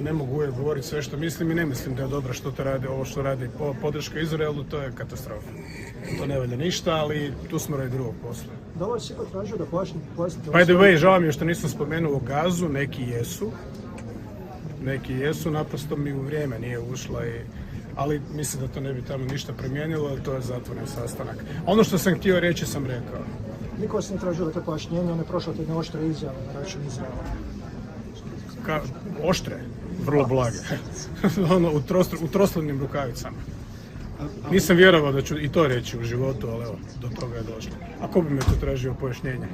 ne mogu uvijek govoriti sve što mislim i ne mislim da je dobro što to radi, ovo što radi podrška Izraelu, to je katastrofa. To ne valja ništa, ali tu smo radi drugog posla. Dovoljno si tražio da pojasnite. By the way, žao mi je što nisam spomenuo Gazu, neki jesu, naprosto mi u vrijeme nije ušla ali mislim da to ne bi tamo ništa promijenilo, to je zatvoren sastanak. Ono što sam htio reći sam rekao. Niko vas ne tražio da to pojašnjenje, one prošle tjedne oštre izjave na račun Izraela. Oštre, vrlo blage. U troslednim rukavicama. Nisam vjerovao da ću i to reći u životu, ali evo, do toga je došlo. A ko bi me to tražio pojašnjenje?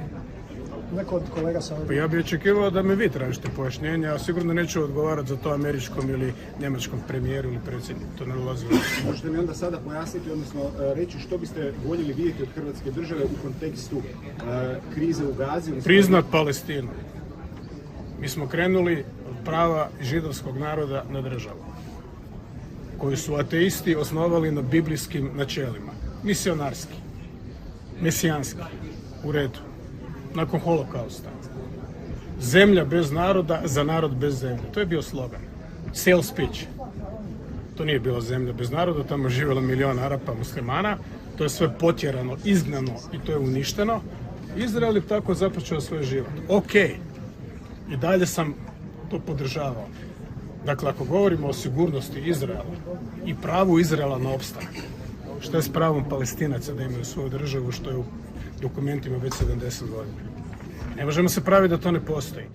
Neko od kolega sam... Pa ja bih očekivao da me vi tražite pojašnjenje, a sigurno neću odgovarati za to američkom ili njemačkom premijeru ili predsjedniku. To ne ulazi. Možete mi onda sada pojasniti, odnosno reći što biste voljeli vidjeti od Hrvatske države u kontekstu krize u Gazi? Priznat Palestinu. Mi smo krenuli od prava židovskog naroda na državu, koju su ateisti osnovali na biblijskim načelima. Misionarski, mesijanski, u redu. Nakon holokausta. Zemlja bez naroda, za narod bez zemlje. To je bio slogan. Sales pitch. To nije bila zemlja bez naroda, tamo je živjelo milion Arapa, muslimana. To je sve potjerano, izgnano i to je uništeno. Izrael je tako započeo svoj život. Ok. I dalje sam to podržavao. Dakle, ako govorimo o sigurnosti Izraela i pravu Izraela na opstanak, što je s pravom Palestinaca da imaju svoju državu, što je u dokumentima već 70 godina. Ne možemo se praviti da to ne postoji.